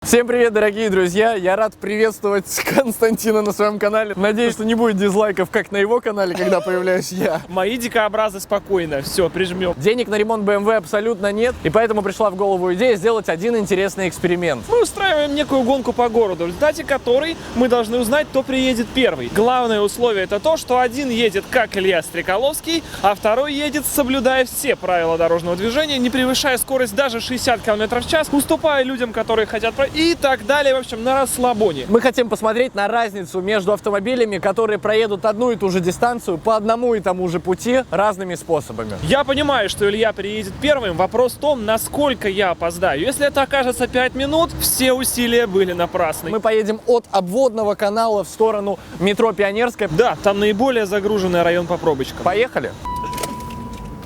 Всем привет, дорогие друзья! Я рад приветствовать Константина на своем канале. Надеюсь, что не будет дизлайков, как на его канале, когда появляюсь я. Мои дикообразы спокойно, все, прижмем. Денег на ремонт BMW абсолютно нет, и поэтому пришла в голову идея сделать один интересный эксперимент. Мы устраиваем некую гонку по городу, в результате которой мы должны узнать, кто приедет первый. Главное условие это то, что один едет как Илья Стрекаловский, а второй едет, соблюдая все правила дорожного движения, не превышая скорость даже 60 км в час, уступая людям, которые хотят пройти, и так далее, в общем, на расслабоне. Мы хотим посмотреть на разницу между автомобилями, которые проедут одну и ту же дистанцию по одному и тому же пути разными способами. Я понимаю, что Илья приедет первым. Вопрос в том, насколько я опоздаю. Если это окажется 5 минут, все усилия были напрасны. Мы поедем от обводного канала в сторону метро Пионерская. Да, там наиболее загруженный район по пробочкам. Поехали!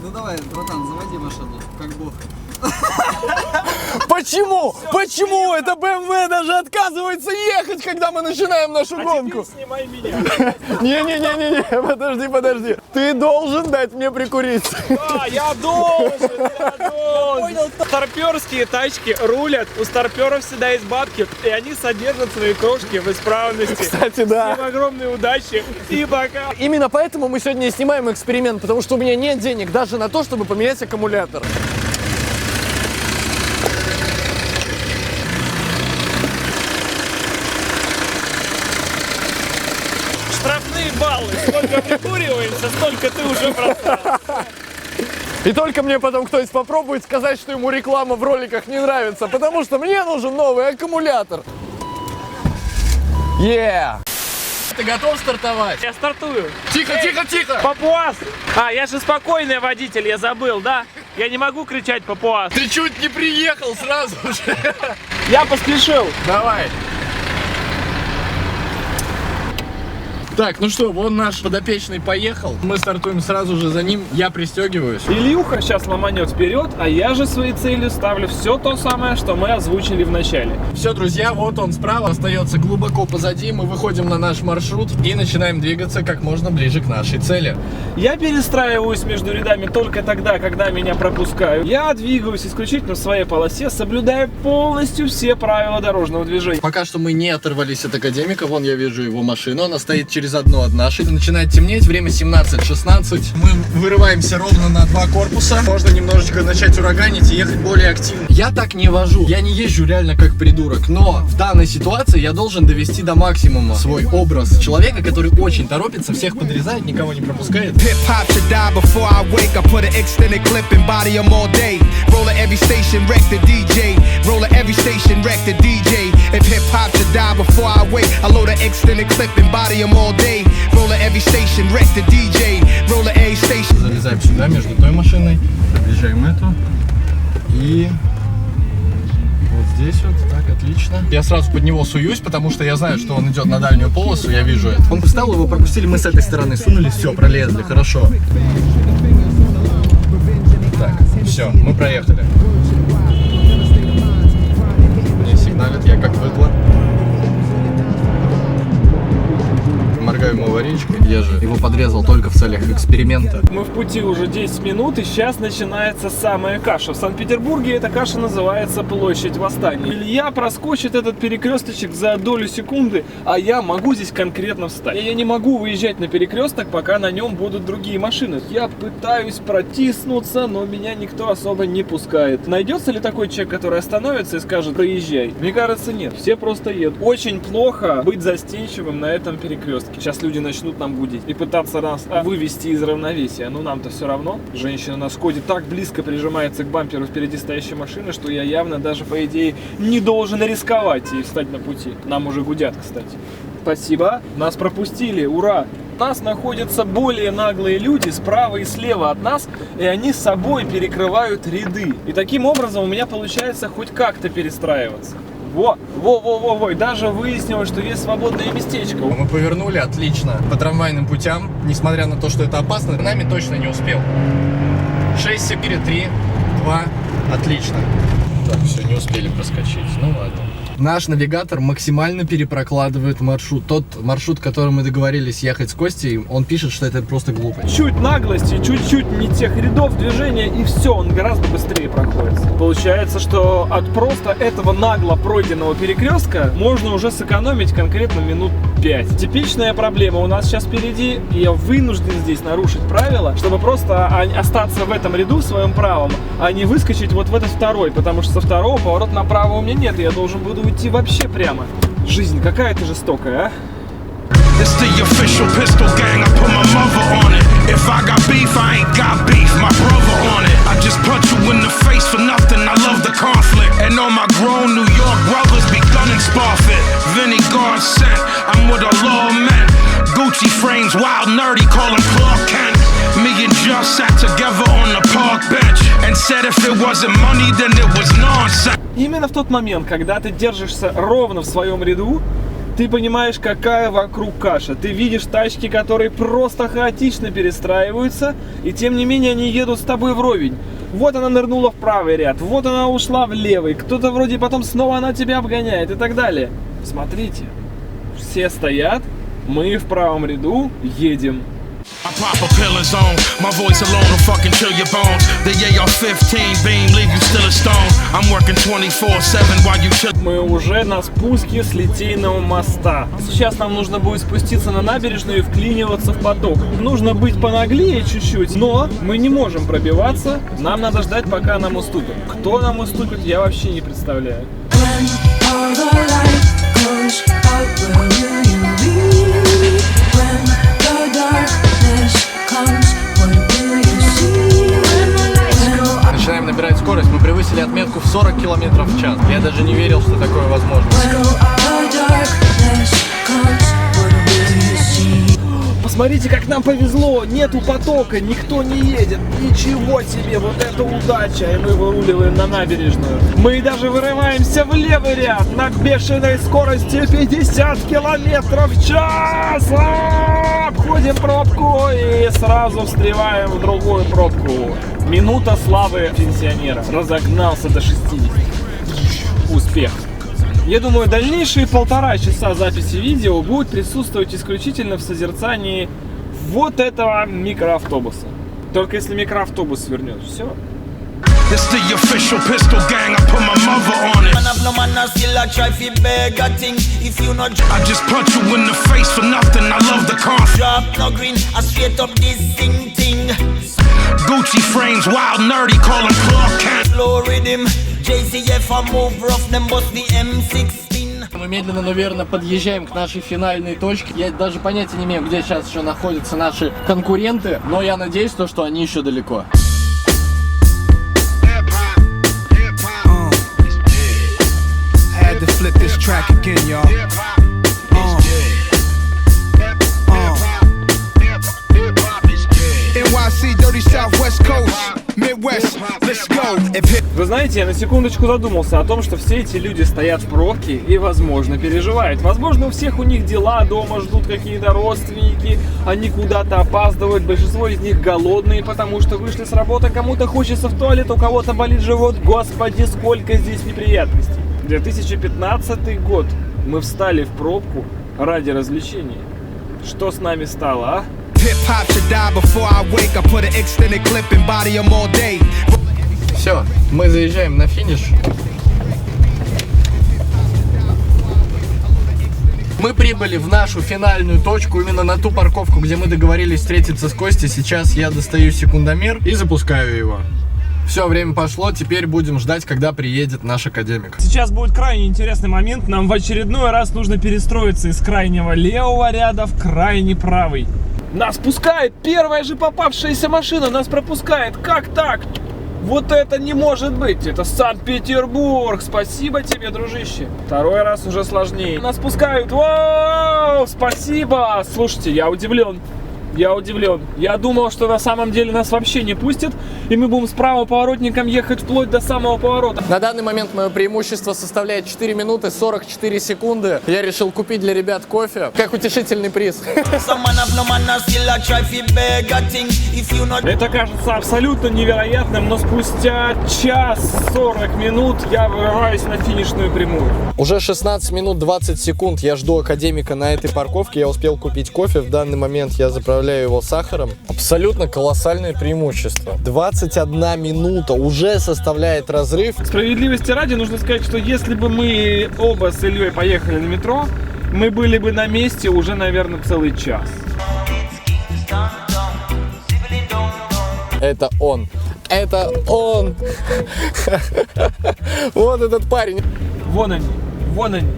Ну давай, братан, заводи машину, как бог. Почему? Почему это BMW даже отказывается ехать, когда мы начинаем нашу гонку? Теперь снимай меня. Не-не-не-не, подожди. Ты должен дать мне прикурить. Да, я должен. Старперские тачки рулят, у старперов всегда есть бабки, и они содержат свои крошки в исправности. Кстати, да. Всем огромной удачи и пока. Именно поэтому мы сегодня снимаем эксперимент, потому что у меня нет денег даже на то, чтобы поменять аккумулятор. Штрафные баллы. Сколько прикуриваемся, столько ты уже бросаешь. И только мне потом кто-нибудь попробует сказать, что ему реклама в роликах не нравится, потому что мне нужен новый аккумулятор. Ты готов стартовать? Я стартую. Тихо! Папуас! Я же спокойный водитель, я забыл, да? Я не могу кричать папуас. Ты чуть не приехал сразу же. Я поспешил. Давай. Так, ну что, вон наш подопечный поехал. Мы стартуем сразу же за ним. Я пристегиваюсь. Ильюха сейчас ломанет вперед, а я же своей целью ставлю все то самое, что мы озвучили в начале. Все, друзья, вот он справа остается глубоко позади. Мы выходим на наш маршрут и начинаем двигаться как можно ближе к нашей цели. Я перестраиваюсь между рядами только тогда, когда меня пропускают. Я двигаюсь исключительно в своей полосе, соблюдая полностью все правила дорожного движения. Пока что мы не оторвались от академика. Вон я вижу его машину. Она стоит через одну от нашей. Начинает темнеть. Время 17:16. Мы вырываемся ровно на 2 корпуса. Можно немножечко начать ураганить и ехать более активно. Я так не вожу. Я не езжу реально как придурок. Но в данной ситуации я должен довести до максимума свой образ человека, который очень торопится, всех подрезает, никого не пропускает. Hip-hop should die before I wake. I put an extended clip and body 'em all day. Roll at every station, wreck the DJ. Roll at every station, wreck the DJ. If hip-hop should die before I wake, I load an extended clip and body 'em all day. Roll at every station, wreck the DJ. Roll at every station. Залезаем сюда между той машиной, объезжаем эту и вот здесь вот, так, отлично. Я сразу под него суюсь, потому что я знаю, что он идет на дальнюю полосу, я вижу это. Он встал, его пропустили, мы с этой стороны сунули, все, пролезли, хорошо. Так, все, мы проехали. Мне сигналят, я как быдло. Моргаю ему аварийкой. Я же его подрезал только в целях эксперимента. Мы в пути уже 10 минут, и сейчас начинается самая каша. В Санкт-Петербурге эта каша называется Площадь Восстания. Илья проскочит этот перекресточек за долю секунды, а я могу здесь конкретно встать. Я не могу выезжать на перекресток, пока на нем будут другие машины. Я пытаюсь протиснуться, но меня никто особо не пускает. Найдется ли такой человек, который остановится и скажет: проезжай? Мне кажется, нет. Все просто едут. Очень плохо быть застенчивым на этом перекрестке. Сейчас люди начнут нам гудеть и пытаться нас вывести из равновесия. Но нам-то все равно. Женщина на Шкоде так близко прижимается к бамперу впереди стоящей машины, что я явно даже, по идее, не должен рисковать и встать на пути. Нам уже гудят, кстати. Спасибо. Нас пропустили. Ура! У нас находятся более наглые люди справа и слева от нас, и они с собой перекрывают ряды. И таким образом у меня получается хоть как-то перестраиваться. Во, даже выяснилось, что есть свободное местечко. Мы повернули, отлично, по трамвайным путям, несмотря на то, что это опасно, нами точно не успел. 6, 4, 3, 2, отлично. Так, все, не успели проскочить, ну ладно. Наш навигатор максимально перепрокладывает маршрут. Тот маршрут, который мы договорились ехать с Костей, он пишет, что это просто глупость. Чуть наглости, чуть-чуть не тех рядов движения, и все, он гораздо быстрее проходит. Получается, что от просто этого нагло пройденного перекрестка можно уже сэкономить конкретно минут 5. Типичная проблема у нас сейчас впереди, и я вынужден здесь нарушить правила, чтобы просто остаться в этом ряду в своем правом, а не выскочить вот в этот второй, потому что со второго поворот направо у меня нет, и я должен буду уйти вообще прямо. Жизнь какая-то жестокая, а? It's the official pistol gang, I put my mother on it. If I got beef, I ain't got beef, my brother on it. I just punch you in the face for nothing, I love the conflict. And all my grown New York brothers be gunning Sparfit. Vinny God sent, I'm with a lawman. Gucci frames, wild nerdy, call him Clark Kent. Me and Just sat together on the park bench and said if it wasn't money, then it was nonsense. Именно в тот момент, когда ты держишься ровно в своем ряду, ты понимаешь, какая вокруг каша. Ты видишь тачки, которые просто хаотично перестраиваются, и тем не менее они едут с тобой вровень. Вот она нырнула в правый ряд, вот она ушла в левый, кто-то вроде потом снова она тебя обгоняет и так далее. Смотрите, все стоят, мы в правом ряду едем. I pop a pill and zone, my voice alone will fucking chill your bones. The AR-15 beam leave you still a stone. I'm working 24/7 while you chill. Мы уже на спуске с Литейного моста. Сейчас нам нужно будет спуститься на набережную и вклиниваться в поток. Нужно быть понаглее чуть-чуть, но мы не можем пробиваться. Нам надо ждать, пока нам уступят. Кто нам уступит, я вообще не представляю. Начинаем набирать скорость. Мы превысили отметку в 40 км в час. Я даже не верил, что такое возможно. Посмотрите, как нам повезло, нету потока, никто не едет, ничего себе, вот это удача, и мы выруливаем на набережную. Мы даже вырываемся в левый ряд на бешеной скорости 50 км в час, обходим пробку и сразу встреваем в другую пробку. Минута славы пенсионера, разогнался до 60, успех. Я думаю, дальнейшие 1,5 часа записи видео будут присутствовать исключительно в созерцании вот этого микроавтобуса. Только если микроавтобус свернет, все. It's the official pistol gang, I put my mother on it. I just punch you in the face for nothing, I love the conflict. Gucci frames, wild nerdy, call him Clark Kent. Мы медленно, но верно подъезжаем к нашей финальной точке. Я даже понятия не имею, где сейчас еще находятся наши конкуренты, но я надеюсь, что они еще далеко. Flip this track again, y'all. NYC, dirty Southwest Coast, Midwest, let's go. Вы знаете, я на секундочку задумался о том, что все эти люди стоят в пробке и, возможно, переживают. Возможно, у всех у них дела, дома ждут какие-то родственники, они куда-то опаздывают, большинство из них голодные, потому что вышли с работы, кому-то хочется в туалет, у кого-то болит живот. Господи, сколько здесь неприятностей. 2015 год. Мы встали в пробку ради развлечения. Что с нами стало, а? Все, мы заезжаем на финиш. Мы прибыли в нашу финальную точку, именно на ту парковку, где мы договорились встретиться с Костей. Сейчас я достаю секундомер и запускаю его. Все, время пошло, теперь будем ждать, когда приедет наш академик. Сейчас будет крайне интересный момент. Нам в очередной раз нужно перестроиться из крайнего левого ряда в крайне правый. Нас пускает первая же попавшаяся машина, нас пропускает. Как так? Вот это не может быть. Это Санкт-Петербург. Спасибо тебе, дружище. Второй раз уже сложнее. Нас пускают. Воу, спасибо. Слушайте, я удивлен. Я удивлен. Я думал, что на самом деле нас вообще не пустят, и мы будем с правым поворотником ехать вплоть до самого поворота. На данный момент мое преимущество составляет 4 минуты 44 секунды. Я решил купить для ребят кофе, как утешительный приз. Это кажется абсолютно невероятным, но спустя час 40 минут я вырываюсь на финишную прямую. Уже 16 минут 20 секунд я жду академика на этой парковке. Я успел купить кофе. В данный момент я заправляю его сахаром. Абсолютно колоссальное преимущество. 21 минута уже составляет разрыв. Справедливости ради нужно сказать, что если бы мы оба с Ильей поехали на метро, мы были бы на месте уже, наверное, целый час. Это он. Это он. Вот этот парень. Вон они, вон они.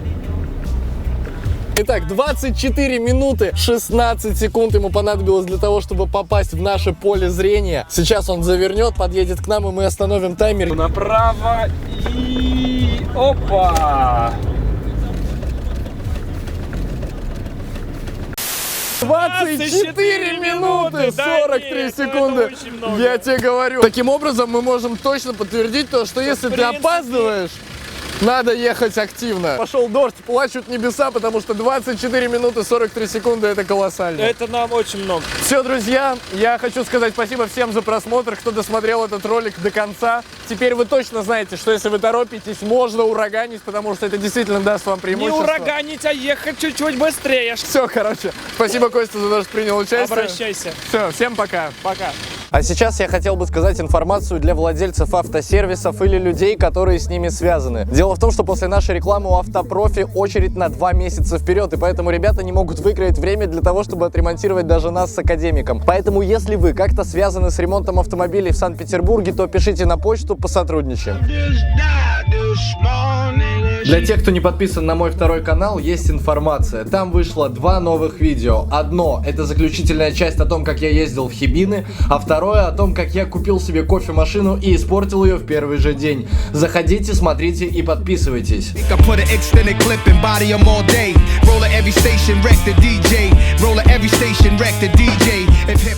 Итак, 24 минуты 16 секунд ему понадобилось для того, чтобы попасть в наше поле зрения. Сейчас он завернет, подъедет к нам, и мы остановим таймер. Направо и... Опа! 24 минуты 43 секунды. Я тебе говорю. Таким образом, мы можем точно подтвердить то, что если ты опаздываешь, надо ехать активно. Пошел дождь, плачут небеса, потому что 24 минуты 43 секунды — это колоссально. Это нам очень много. Все, друзья, я хочу сказать спасибо всем за просмотр, кто досмотрел этот ролик до конца. Теперь вы точно знаете, что если вы торопитесь, можно ураганить, потому что это действительно даст вам Не преимущество. ураганить, а ехать чуть-чуть быстрее. Все, короче, спасибо, Костя, за то, что принял участие. Обращайся. Все, всем пока. Пока. А сейчас я хотел бы сказать информацию для владельцев автосервисов или людей, которые с ними связаны. Дело в том, что после нашей рекламы у Автопрофи очередь на 2 месяца вперед, и поэтому ребята не могут выкроить время для того, чтобы отремонтировать даже нас с академиком. Поэтому, если вы как-то связаны с ремонтом автомобилей в Санкт-Петербурге, то пишите на почту, посотрудничаем. Для тех, кто не подписан на мой второй канал, есть информация. Там вышло 2 новых видео. Одно — это заключительная часть о том, как я ездил в Хибины, а второе — о том, как я купил себе кофемашину и испортил ее в первый же день. Заходите, смотрите и подписывайтесь. I put an extended clip and body 'em all day. Roll at every station, wreck the DJ. Roll at every station, wreck the DJ. If hip